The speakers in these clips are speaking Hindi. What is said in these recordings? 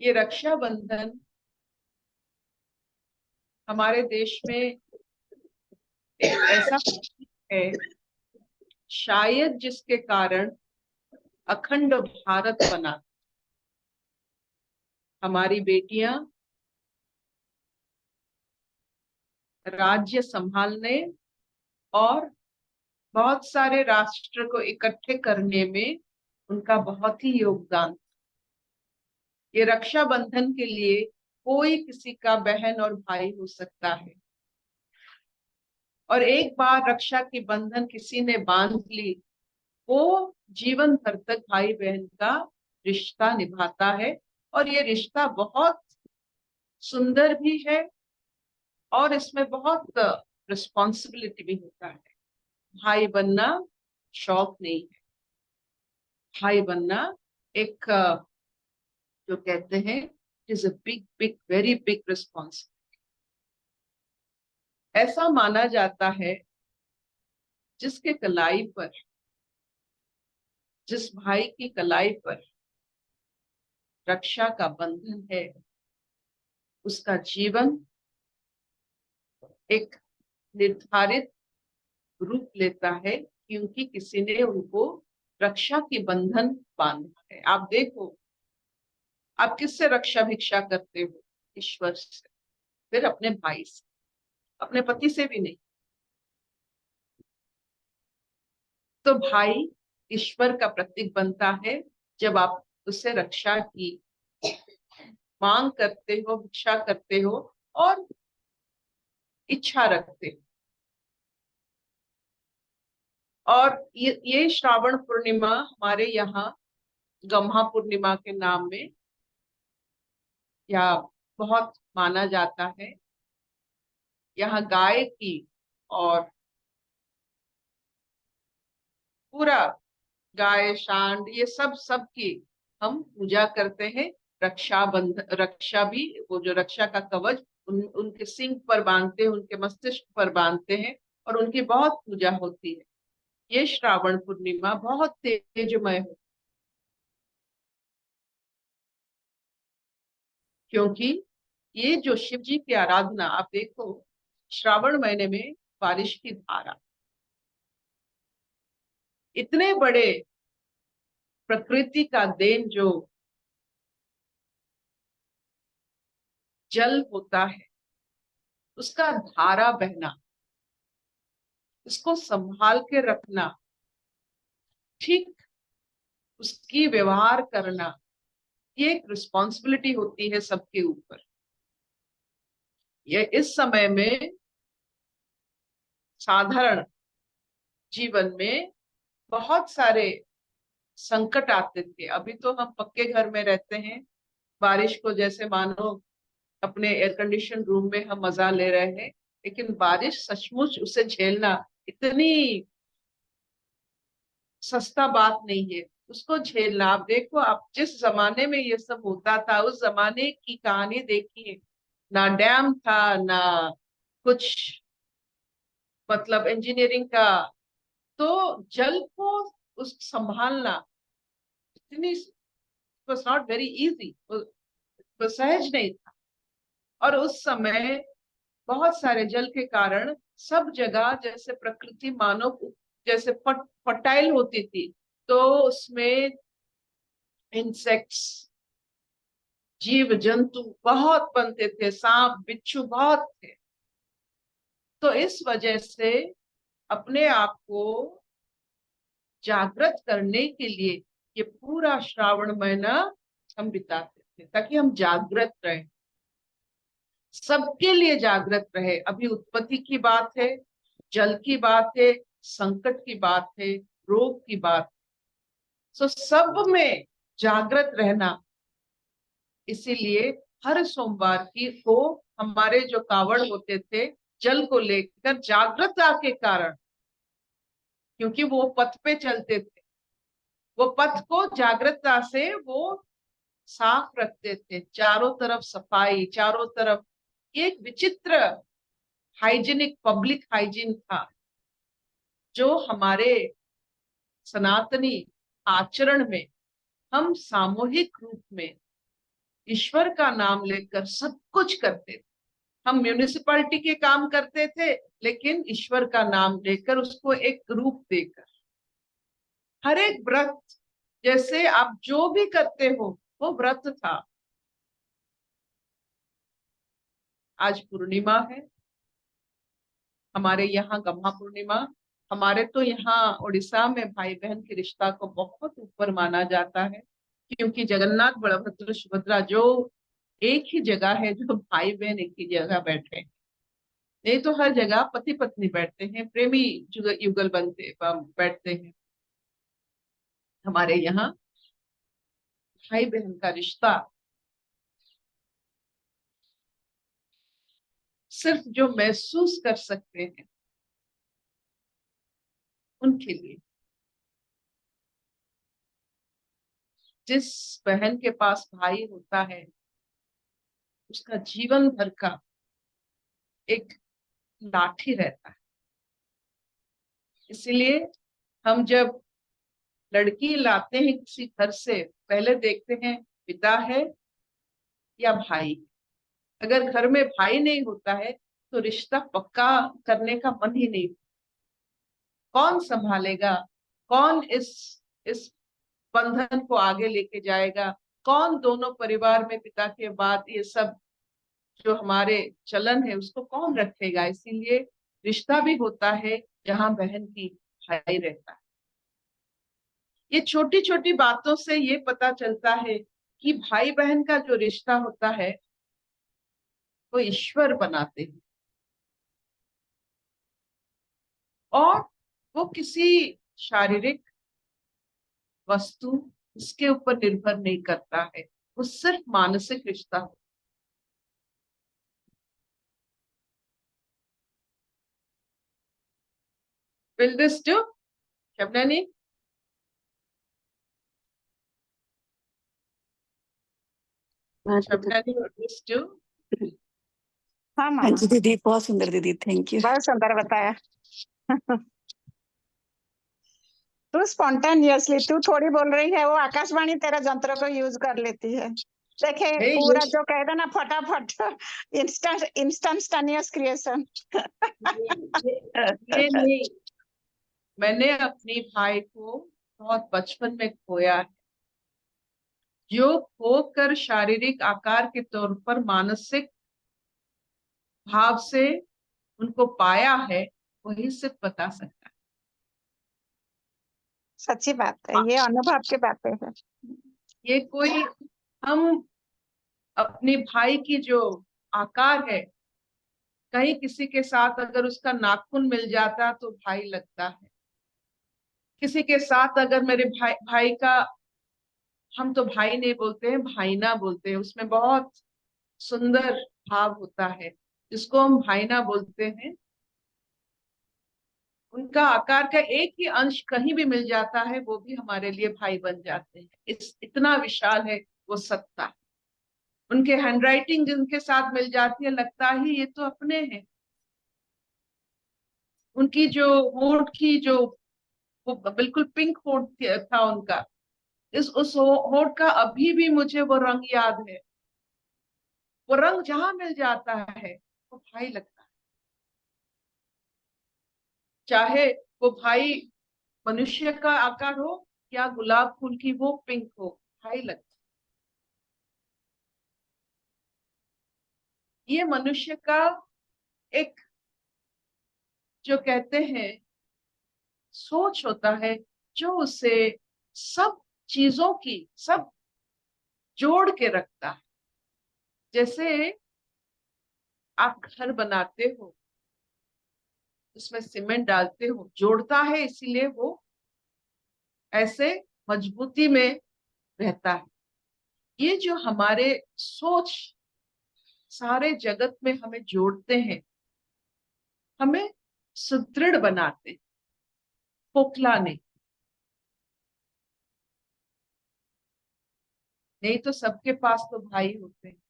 ये रक्षाबंधन हमारे देश में एक ऐसा है, शायद जिसके कारण अखंड भारत बना। हमारी बेटियां राज्य संभालने और बहुत सारे राष्ट्र को इकट्ठे करने में उनका बहुत ही योगदान। ये रक्षाबंधन के लिए कोई किसी का बहन और भाई हो सकता है, और एक बार रक्षा की बंधन किसी ने बांध ली, वो जीवन भर तक भाई बहन का रिश्ता निभाता है। और ये रिश्ता बहुत सुंदर भी है और इसमें बहुत रिस्पॉन्सिबिलिटी भी होता है। भाई बनना शौक नहीं है, भाई बनना एक जो कहते हैं is a big big very big responsibility. ऐसा माना जाता है जिसके कलाई पर, जिस भाई की कलाई पर रक्षा का बंधन है, उसका जीवन एक निर्धारित रूप लेता है, क्योंकि किसी ने उनको रक्षा की बंधन बांधा है। आप देखो, आप किससे रक्षा भिक्षा करते हो? ईश्वर से, फिर अपने भाई से, अपने पति से भी नहीं। तो भाई ईश्वर का प्रतीक बनता है जब आप उससे रक्षा की मांग करते हो, भिक्षा करते हो और इच्छा रखते हो। और ये श्रावण पूर्णिमा हमारे यहाँ गम्हा पूर्णिमा के नाम में या बहुत माना जाता है। यहाँ गाय की और पूरा गाय सांड ये सब की हम पूजा करते हैं। रक्षा भी, वो जो रक्षा का कवच उनके सिंग पर बांधते हैं, उनके मस्तिष्क पर बांधते हैं और उनकी बहुत पूजा होती है। ये श्रावण पूर्णिमा बहुत तेजमय है, क्योंकि ये जो शिव जी की आराधना, आप देखो श्रावण महीने में बारिश की धारा, इतने बड़े प्रकृति का देन जो जल होता है, उसका धारा बहना, उसको संभाल के रखना, ठीक उसकी व्यवहार करना, ये एक रिस्पॉन्सिबिलिटी होती है सबके ऊपर। ये इस समय में साधारण जीवन में बहुत सारे संकट आते थे। अभी तो हम पक्के घर में रहते हैं, बारिश को जैसे मानो अपने एयर कंडीशन रूम में हम मजा ले रहे हैं। लेकिन बारिश सचमुच, उसे झेलना इतनी सस्ता बात नहीं है। उसको झेलना, आप देखो, आप जिस जमाने में ये सब होता था उस जमाने की कहानी देखिए। ना डैम था, ना कुछ मतलब इंजीनियरिंग का, तो जल को उस संभालना इतनी वाज नॉट वेरी इजी, वो सहज नहीं था। और उस समय बहुत सारे जल के कारण सब जगह जैसे प्रकृति मानो जैसे फर्टाइल होती थी, तो उसमें इंसेक्ट्स, जीव जंतु बहुत बनते थे, सांप बिच्छू बहुत थे। तो इस वजह से अपने आप को जागृत करने के लिए ये पूरा श्रावण महीना हम बिताते थे, ताकि हम जागृत रहें, सबके लिए जागृत रहे। अभी उत्पत्ति की बात है, जल की बात है, संकट की बात है, रोग की बात है। सो सब में जागृत रहना। इसीलिए हर सोमवार की को हमारे जो कावड़ होते थे, जल को लेकर जागृतता के कारण, क्योंकि वो पथ पे चलते थे, वो पथ को जागृतता से वो साफ रखते थे, चारों तरफ सफाई, चारों तरफ। ये एक विचित्र हाइजीनिक पब्लिक हाइजीन था जो हमारे सनातनी आचरण में हम सामूहिक रूप में ईश्वर का नाम लेकर सब कुछ करते थे। हम म्यूनिसिपैलिटी के काम करते थे, लेकिन ईश्वर का नाम लेकर उसको एक रूप देकर, हर एक व्रत, जैसे आप जो भी करते हो वो व्रत था। आज पूर्णिमा है, हमारे यहाँ गम्हा पूर्णिमा। हमारे तो यहाँ उड़ीसा में भाई बहन के रिश्ता को बहुत ऊपर माना जाता है, क्योंकि जगन्नाथ बलभद्र सुभद्रा जो एक ही जगह है, जो भाई बहन एक ही जगह बैठे हैं। नहीं तो हर जगह पति पत्नी बैठते हैं, प्रेमी युगल बनते बैठते हैं। हमारे यहाँ भाई बहन का रिश्ता सिर्फ जो महसूस कर सकते हैं उनके लिए। जिस बहन के पास भाई होता है, उसका जीवन भर का एक लाठी रहता है। इसीलिए हम जब लड़की लाते हैं किसी घर से, पहले देखते हैं पिता है या भाई। अगर घर में भाई नहीं होता है तो रिश्ता पक्का करने का मन ही नहीं। कौन संभालेगा, कौन इस बंधन को आगे लेके जाएगा, कौन दोनों परिवार में पिता के बाद ये सब जो हमारे चलन है उसको कौन रखेगा। इसीलिए रिश्ता भी होता है जहाँ बहन की भाई रहता है। ये छोटी छोटी बातों से ये पता चलता है कि भाई बहन का जो रिश्ता होता है वो ईश्वर बनाते हैं, और वो किसी शारीरिक वस्तु इसके ऊपर निर्भर नहीं करता है, वो सिर्फ मानसिक रिश्ता हो। Will this do, Shabnani? Shabnani, will this do? हाँ हाँ मामा, जी दीदी, बहुत सुंदर दीदी, थैंक यू। बहुत सुंदर बताया। तू स्पॉन्टेनियसली तू थोड़ी बोल रही है, वो आकाशवाणी तेरे जंत्र को यूज कर लेती है। देखे नहीं, पूरा जो कह दो ना फटाफट, इंस्टेंटेनियस क्रिएशन। ये नहीं, मैंने अपनी भाई को बहुत बचपन में खोया है। जो खोकर शारीरिक आकार के तौर पर मानसिक भाव से उनको पाया है, वही सिर्फ बता सकता सच्ची बात है, ये अनुभव की बातें है। है। ये कोई, हम अपनी भाई की जो आकार है, कहीं किसी के साथ अगर उसका नाखून मिल जाता तो भाई लगता है। किसी के साथ अगर मेरे भाई भाई का, हम तो भाई नहीं बोलते हैं, भाईना बोलते हैं, उसमें बहुत सुंदर भाव होता है, जिसको हम भाईना बोलते हैं। उनका आकार का एक ही अंश कहीं भी मिल जाता है, वो भी हमारे लिए भाई बन जाते हैं। इस इतना विशाल है वो सत्ता। उनके हैंडराइटिंग जिनके साथ मिल जाती है, लगता ही ये तो अपने हैं। उनकी जो होठ की जो, वो बिल्कुल पिंक होठ था उनका, इस उस होठ का अभी भी मुझे वो रंग याद है। वो रंग जहां मिल जाता है वो भाई लगता है। चाहे वो भाई मनुष्य का आकार हो या गुलाब फूल की वो पिंक हो, भाई लगता है। ये मनुष्य का एक, जो कहते हैं, सोच होता है, जो उसे सब चीजों की सब जोड़ के रखता है। जैसे आप घर बनाते हो, उसमें सीमेंट डालते हो, जोड़ता है, इसीलिए वो ऐसे मजबूती में रहता है। ये जो हमारे सोच सारे जगत में हमें जोड़ते हैं, हमें सुदृढ़ बनाते हैं, खोखला नहीं। नहीं तो सबके पास तो भाई होते हैं।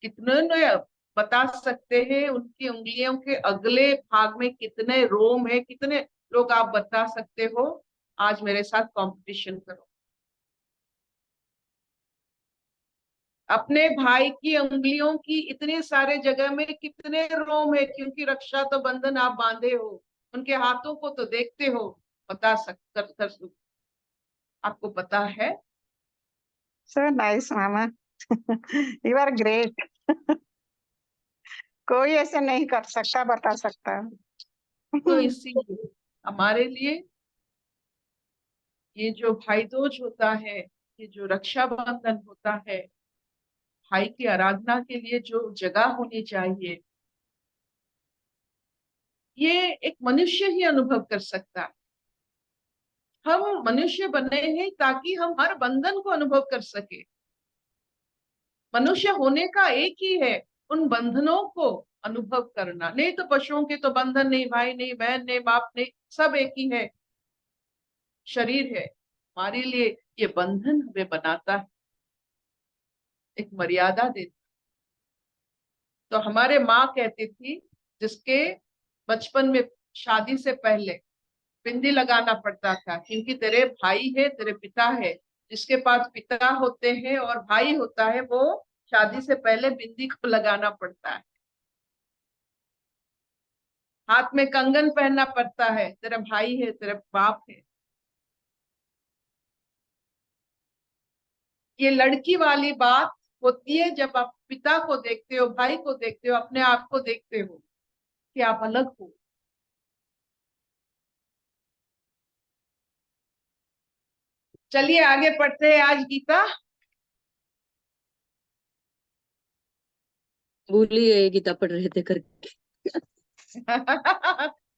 कितने ने बता सकते हैं उनकी उंगलियों के अगले भाग में कितने रोम है, कितने लोग आप बता सकते हो। आज मेरे साथ कंपटीशन करो। अपने भाई की उंगलियों की इतने सारे जगह में कितने रोम है, क्योंकि रक्षा तो बंधन आप बांधे हो, उनके हाथों को तो देखते हो, बता आपको पता है। So nice, mama. You are great. कोई ऐसे नहीं कर सकता, बता सकता. तो इसीलिए हमारे लिए ये जो भाई दूज होता है, ये जो रक्षाबंधन होता है, भाई की आराधना के लिए जो जगह होनी चाहिए, ये एक मनुष्य ही अनुभव कर सकता है। हम मनुष्य बने हैं ताकि हम हर बंधन को अनुभव कर सके। मनुष्य होने का एक ही है, उन बंधनों को अनुभव करना। नहीं तो पशुओं के तो बंधन नहीं, भाई नहीं, बहन नहीं, बाप नहीं, सब एक ही है, शरीर है। हमारे लिए ये बंधन हमें बनाता है, एक मर्यादा देता। तो हमारे माँ कहती थी, जिसके बचपन में शादी से पहले बिंदी लगाना पड़ता था, क्योंकि तेरे भाई है, तेरे पिता है, जिसके पास पिता होते हैं और भाई होता है, वो शादी से पहले बिंदी को लगाना पड़ता है। हाथ में कंगन पहनना पड़ता है, तेरा भाई है, तेरा बाप है। ये लड़की वाली बात होती है जब आप पिता को देखते हो, भाई को देखते हो, अपने आप को देखते हो कि आप अलग हो। चलिए आगे पढ़ते हैं आज गीता। भूलिए गीता पढ़ रहे थे करके।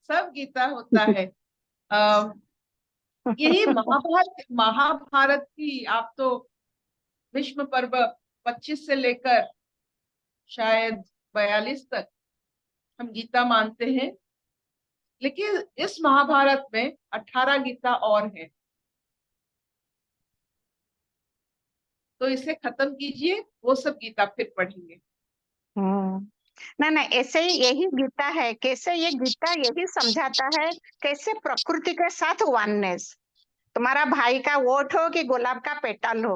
सब गीता होता है। यही महाभारत, महाभारत की आप तो भीष्म पर्व 25 से लेकर शायद 42 तक हम गीता मानते हैं, लेकिन इस महाभारत में 18 गीता और है। तो इसे खत्म कीजिए, वो सब गीता फिर पढ़ेंगे। ना ना, ऐसे ही यही गीता है। कैसे ये गीता यही समझाता है कैसे प्रकृति के साथ वननेस। तुम्हारा भाई का वोट हो कि गुलाब का पेटल हो,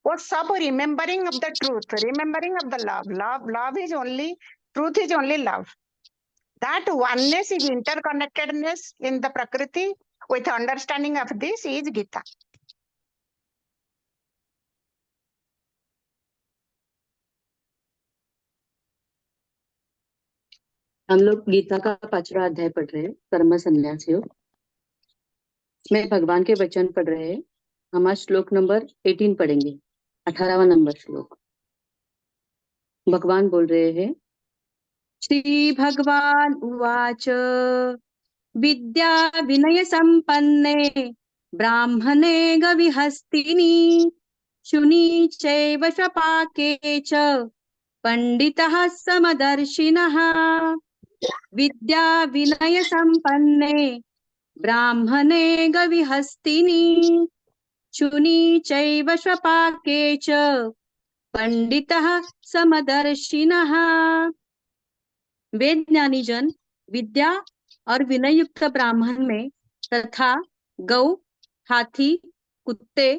वो सब remembering of the truth, remembering of the love. Love is only, truth is only love. That oneness is interconnectedness in the prakriti. With understanding of this is Gita. हम लोग गीता का 5वां अध्याय पढ़ रहे हैं, कर्म संन्यास योग में भगवान के वचन पढ़ रहे हैं। हम आज श्लोक नंबर 18 पढ़ेंगे, 18वां नंबर श्लोक। भगवान बोल रहे हैं, श्री भगवान उवाच विद्या विनय संपन्ने ब्राह्मणे गविहस्तिनि शुनि चैव शपाके च पंडितः समदर्शिनः। विद्या विनय संपन्ने ब्राह्मणे गविहस्तिनि शुनि चैव शपाके च पंडितः समदर्शिनः। वेद ज्ञानी जन विद्या और विनय युक्त ब्राह्मण में तथा गौ, हाथी, कुत्ते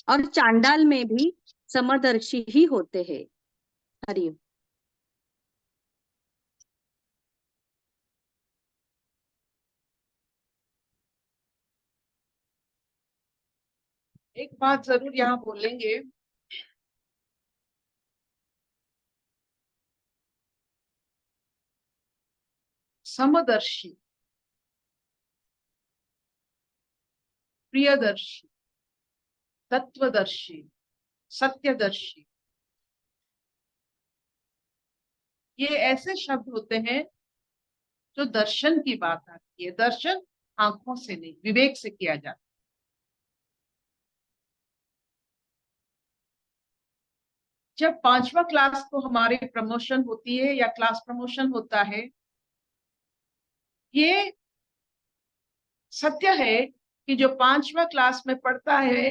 और चांडाल में भी समदर्शी ही होते हैं। हरिओम। एक बात जरूर यहाँ बोलेंगे, समदर्शी, प्रियदर्शी, तत्वदर्शी, सत्यदर्शी, ये ऐसे शब्द होते हैं जो दर्शन की बात आती है। दर्शन आंखों से नहीं, विवेक से किया जाता है। जब 5वां क्लास को हमारी प्रमोशन होती है या क्लास प्रमोशन होता है, ये सत्य है कि जो 5वां क्लास में पढ़ता है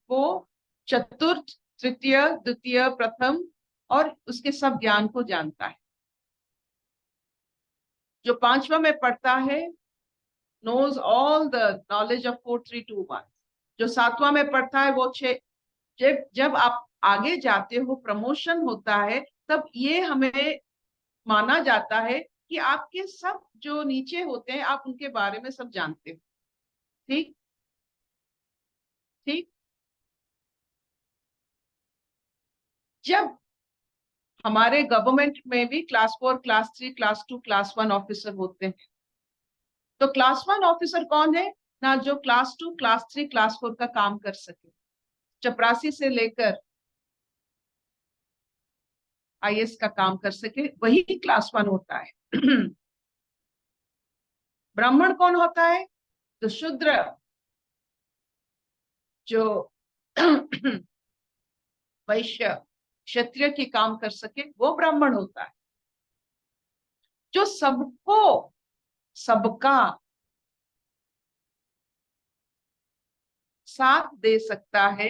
वो चतुर्थ, तृतीय, द्वितीय, प्रथम और उसके सब ज्ञान को जानता है। जो 5वां में पढ़ता है knows all the knowledge of 4, 3, 2, 1. जो 7वां में पढ़ता है वो 6 जब जब आप आगे जाते हो, प्रमोशन होता है, तब ये हमें माना जाता है कि आपके सब जो नीचे होते हैं आप उनके बारे में सब जानते हो। ठीक ठीक। जब हमारे गवर्नमेंट में भी class 4, class 3, class 2, class 1 officer होते हैं, तो क्लास 1 ऑफिसर कौन है ना? जो क्लास 2, क्लास 3, क्लास 4 का काम कर सके, चपरासी से लेकर आईएएस का काम कर सके, वही क्लास 1 होता है। ब्राह्मण कौन होता है? तो शूद्र, जो वैश्य क्षत्रिय की काम कर सके, वो ब्राह्मण होता है। जो सबको सबका साथ दे सकता है,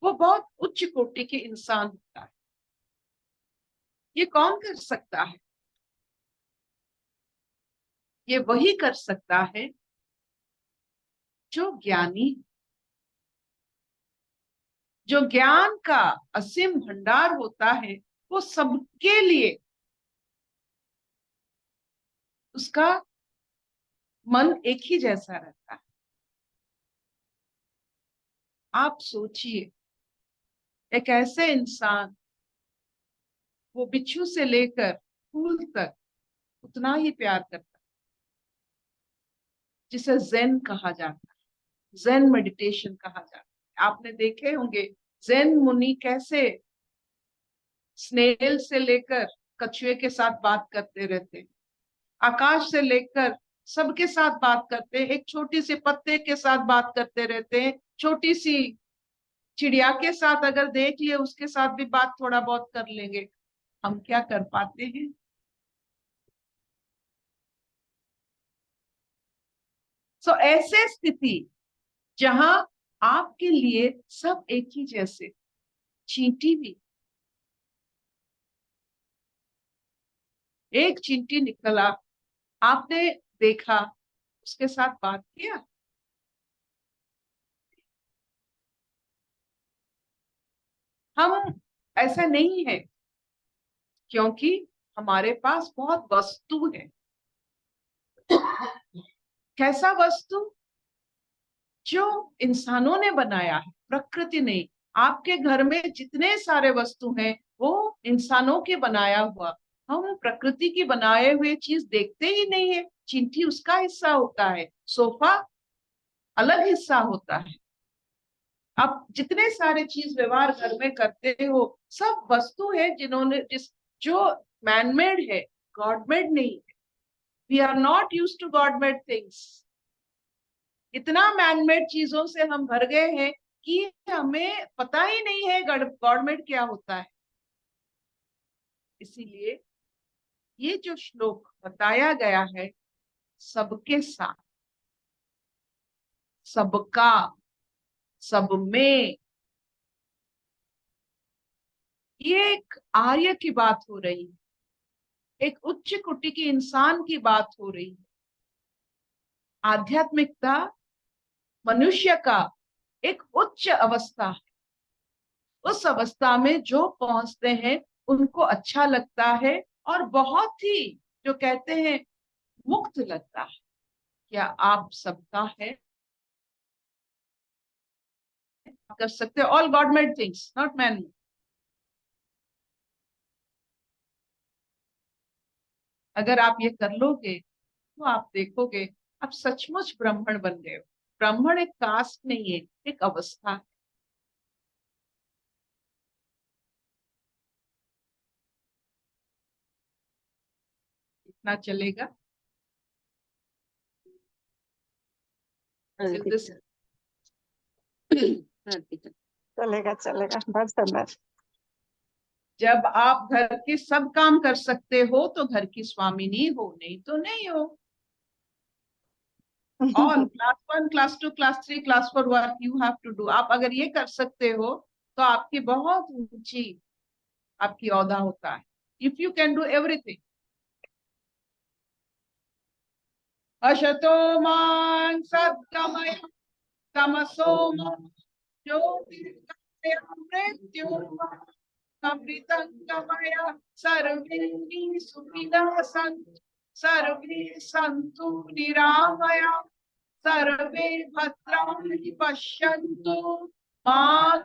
वो बहुत उच्च कोटि के इंसान होता है। ये कौन कर सकता है? ये वही कर सकता है जो ज्ञानी, जो ज्ञान का असीम भंडार होता है, वो सबके लिए उसका मन एक ही जैसा रहता है। आप सोचिए, एक ऐसे इंसान, वो बिच्छू से लेकर फूल तक उतना ही प्यार करता है, जिसे ज़ेन कहा जाता है, ज़ेन मेडिटेशन कहा जाता है। आपने देखे होंगे ज़ेन मुनि कैसे स्नेल से लेकर कछुए के साथ बात करते रहते हैं, आकाश से लेकर सबके साथ बात करते हैं, एक छोटी सी पत्ते के साथ बात करते रहते हैं, छोटी सी चिड़िया के साथ अगर देख लिए उसके साथ भी बात थोड़ा बहुत कर लेंगे। हम क्या कर पाते हैं? सो ऐसे स्थिति जहां आपके लिए सब एक ही जैसे, चींटी भी, एक चींटी निकला, आपने देखा, उसके साथ बात किया, हम ऐसा नहीं है, क्योंकि हमारे पास बहुत वस्तु है। कैसा वस्तु? जो इंसानों ने बनाया है, प्रकृति ने। आपके घर में जितने सारे वस्तु हैं, वो इंसानों के बनाया हुआ। हम प्रकृति की बनाए हुए चीज देखते ही नहीं है। चींटी उसका हिस्सा होता है, सोफा अलग हिस्सा होता है। आप जितने सारे चीज व्यवहार घर में करते हो, सब वस्तु है जो मैनमेड है, गॉडमेड नहीं है। We are not use to God made things. इतना मैनमेड चीजों से हम भर गए हैं कि हमें पता ही नहीं है गॉडमेड क्या होता है। इसीलिए ये जो श्लोक बताया गया है, सबके साथ, सबका, सब में, ये एक आर्य की बात हो रही है, एक उच्च कोटि की इंसान की बात हो रही है। आध्यात्मिकता मनुष्य का एक उच्च अवस्था है। उस अवस्था में जो पहुंचते हैं उनको अच्छा लगता है, और बहुत ही, जो कहते हैं, मुक्त लगता है। क्या आप सबका है? कर सकते, all God made things, not man. अगर आप ये कर लोगे तो आप देखोगे आप सचमुच ब्राह्मण बन गए हो। ब्राह्मण एक कास्ट नहीं है, एक अवस्था है। इतना चलेगा? अर्पिता। अर्पिता। चलेगा चलेगा, बहुत सुंदर। जब आप घर के सब काम कर सकते हो तो घर की स्वामिनी हो, नहीं तो नहीं हो। All class 1, class 2, class 3, class 4 work you have to do. आप अगर ये कर सकते हो तो आपकी बहुत ऊंची आपकी औदा होता है। If you can do everything. अशतो मा सद्गमय तमसो मा मृत्युमृतंगमय सर्वे सुखिनः सन्तु सर्वे सन्तु निरामया सर्वे भद्राणि पश्यन्तु मा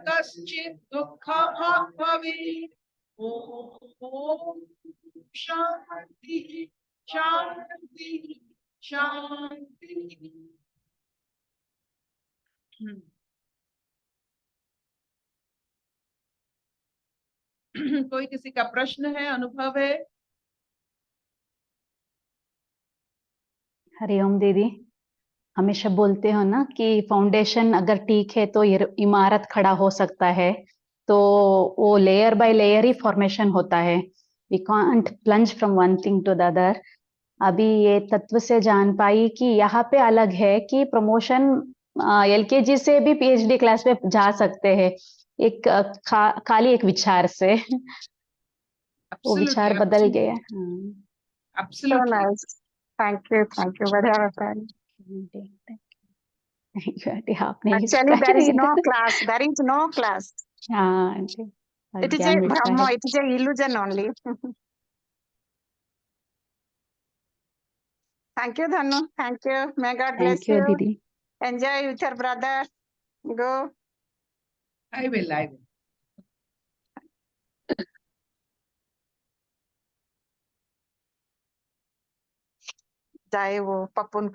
कश्चित् दुःखभाग् भवेत्। ओम शांति शांति शांति। कोई किसी का प्रश्न है, अनुभव है? हरिओम दीदी, हमेशा बोलते हो ना कि फाउंडेशन अगर ठीक है तो ये इमारत खड़ा हो सकता है, तो वो लेयर बाय लेयर ही फॉर्मेशन होता है। We can't plunge from one thing to the other. अभी ये तत्व से जान पाई कि यहाँ पे अलग है कि प्रमोशन एलकेजी से भी पीएचडी क्लास पे जा सकते हैं, एक खाली एक विचार से। वो विचार बदल गया। So Absolutely. nice. Thank you. बढ़िया बताया। थैंक यू आंटी, आपने Actually, inspire there is किया। no class. There is no class. हाँ आंटी, It is a ज्ञान मिलता Brahma. है। It is a illusion only. Thank you, Dhanu. Thank you. May God bless thank you you. दीदी। Enjoy with your brother. Go. I will. जाए वो पपुन को